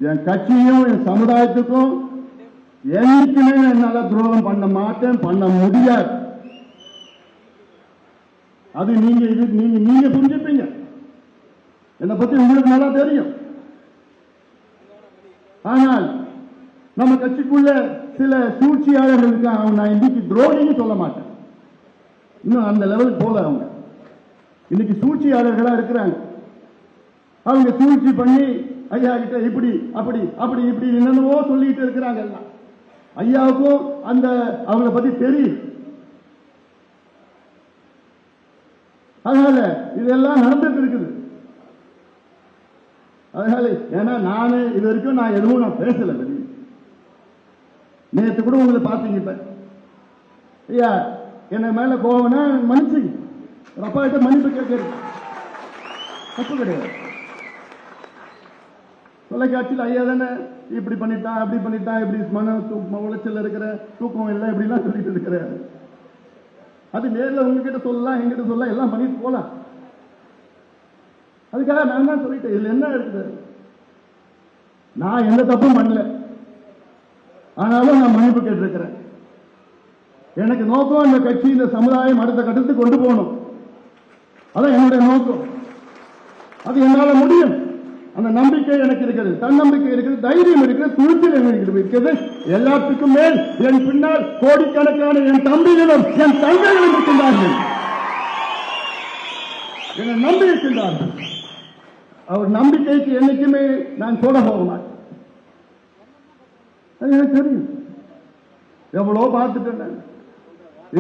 என் கட்சியும் என் சமுதாயத்துக்கும் என்னைக்குமே என்னால துரோகம் பண்ண மாட்டேன், பண்ண முடியாது. அது நீங்க புரிஞ்சுப்பீங்க. என்னை பத்தி உங்களுக்கு நல்லா தெரியும். ஆனால் நம்ம கட்சிக்குள்ள சில சூழ்ச்சியாளர்களுக்கு நான் இன்னைக்கு துரோகின்னு சொல்ல மாட்டேன். இன்னும் அந்த லெவலுக்கு போல அவங்க இன்னைக்கு சூழ்ச்சியாளர்களா இருக்கிறாங்க. அவங்க சூழ்ச்சி பண்ணி ஐயா கிட்ட இப்படி அப்படி அப்படி இப்படி என்னென்னவோ சொல்லிட்டு இருக்கிறாங்க. எல்லாம் ஐயாவுக்கும் அந்த அவங்கள பத்தி தெரியும். அதனால இதெல்லாம் நடந்துட்டு இருக்குது. அதனால ஏன்னா நானு இது வரைக்கும் நான் எதுவும் பேசல. வெளியே நேற்று கூட உங்களை பார்த்தீங்க. இப்ப ஐயா என்ன மேல கோவம்னா மன்னிச்சுங்க, அப்பா கிட்ட மன்னிப்பு கேட்கறது தப்பு கிடையாது. தொலைக்காட்சியில் ஐயா தானே இப்படி பண்ணிட்டான் அப்படி பண்ணிட்டான், இப்படி மன உளைச்சல் இருக்கிற, தூக்கம் இல்லை, இப்படிலாம் சொல்லிட்டு இருக்கிற. அது நேரில் உங்ககிட்ட சொல்லலாம், எங்கிட்ட சொல்லலாம், எல்லாம் பண்ணிட்டு போலாம். அதுக்காக நான் தான் சொல்லிட்டேன். இதுல என்ன இருக்குது, நான் எந்த தப்பும் பண்ணல, ஆனாலும் நான் மன்னிப்பு கேட்டிருக்கிறேன். எனக்கு நோக்கம் இந்த கட்சி இந்த சமுதாயம் அடுத்த கட்டத்துக்கு கொண்டு போகணும். அதான் என்னுடைய நோக்கம். அது என்னால முடியும். அந்த நம்பிக்கை எனக்கு இருக்கிறது, தன்னம்பிக்கை இருக்கிறது, தைரியம் இருக்கிறது, துணிச்சல் எனக்கு இருக்கிறது. எல்லாத்துக்கும் மேல் என் பின்னால் கோடிக்கணக்கான என் தம்பிகளும் என் தங்கைகளும் இருக்கின்றார்கள். என்னை நம்பி இருக்கின்றார்கள். அவர் நம்பிக்கைக்கு என்னைக்குமே நான் கூட போக மாட்டேன். அது எனக்கு தெரியும். எவ்வளோ பார்த்துட்டேன் நான்.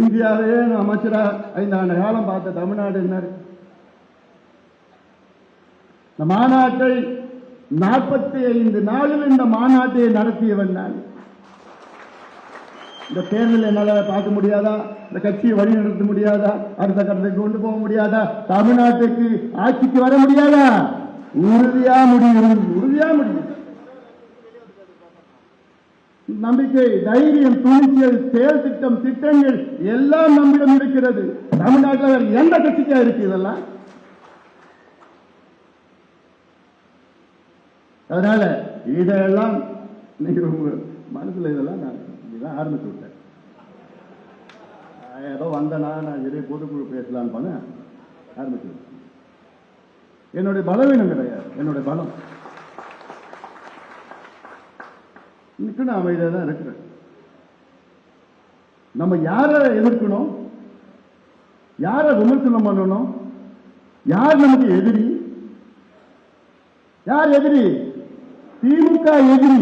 இந்தியாவே அமைச்சரா 5 ஆண்டு காலம் பார்த்த தமிழ்நாடு என்ன, இந்த மாநாட்டை 45 நாளில் இந்த மாநாட்டை நடத்தியவன் நான். இந்த தேர்தல் என்னால பார்க்க முடியாதா, இந்த கட்சியை வழி நடத்த முடியாதா, அடுத்த கட்டத்துக்கு கொண்டு போக முடியாதா, தமிழ்நாட்டுக்கு ஆட்சிக்கு வர முடியாதா? உறுதியா முடியும், உறுதியா முடியும். நம்பிக்கை, தைரியம், துணிச்சல், செயல் திட்டம், திட்டங்கள் எல்லாம் நம்மிடம் இருக்கிறது. தமிழ்நாட்டில் வேற எந்த கட்சிக்கா இருக்கு இதெல்லாம்? அதனால இதெல்லாம் நீங்க மனசுல இதெல்லாம் நான் ஆரம்பிச்சு விட்டேன். ஏதோ வந்தனா நான் இதே பொதுக்குழு பேசலான்னு பண்ண ஆரம்பிச்சு விட்டேன். என்னுடைய பலவீனம் கிடையாது, என்னுடைய பலம். இன்னைக்கு நான் அமைதியாக தான் இருக்கிறேன். நம்ம யாரை எதிர்க்கணும், யாரை விமர்சனம் பண்ணணும், யார் நமக்கு எதிரி? யார் எதிரி? திமுக எதிரி.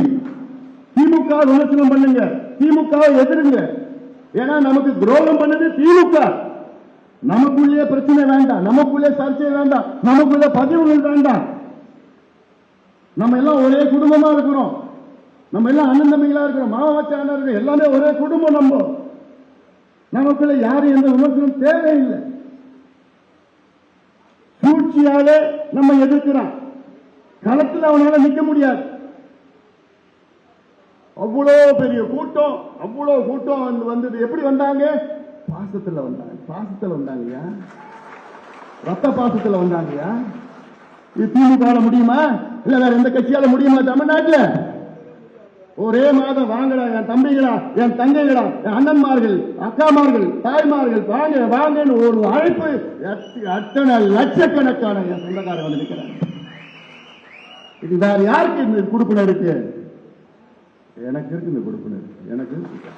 திமுக விமர்சனம் பண்ணுங்க, திமுக எதிருங்க. ஏன்னா நமக்கு துரோகம் பண்ணது திமுக. நமக்குள்ளே பிரச்சனை வேண்டாம், நமக்குள்ளே சர்ச்சை வேண்டாம், நமக்குள்ளே பதிவுகள் வேண்டாம். நம்ம எல்லாம் ஒரே குடும்பமா இருக்கிறோம், நம்ம எல்லாம் அண்ணன் தம்பிகளா இருக்கிறோம், மாவச்சான இருக்கிறோம், எல்லாமே ஒரே குடும்பம். நமக்குள்ள யாரும் எந்த விமர்சனம் தேவையில்லை. சூழ்ச்சியாலே நம்ம எதிர்க்கிறான், களத்தில் அவனால நிற்க முடியாது. அவ்வளோ பெரிய கூட்டம், அவ்வளோ கூட்டம் வந்தது. எப்படி வந்தாங்க? பாசத்துல வந்தாங்க, பாசத்துல வந்தாங்கயா, ரத்த பாசத்துல வந்தாங்கயா. இது திமுக முடியுமா? இல்ல வேற எந்த கட்சியால முடியுமா? தமிழ்நாட்டில் ஒரே மாதம் வாங்கடா என் தம்பிகளா, என் தங்கைகளா, என் அண்ணன்மார்கள், அக்காமார்கள், தாய்மார்கள், வாங்க வாங்கன்னு ஒரு அழைப்பு. அத்தனை லட்சக்கணக்கான என் சொந்தக்காரர் வந்து நிற்கிறாங்க. இது வேற யாருக்கு இந்த கொடுப்பினர் இருக்கு? எனக்கு இருக்கு இந்த கொடுப்பினர், எனக்கு இருக்கு.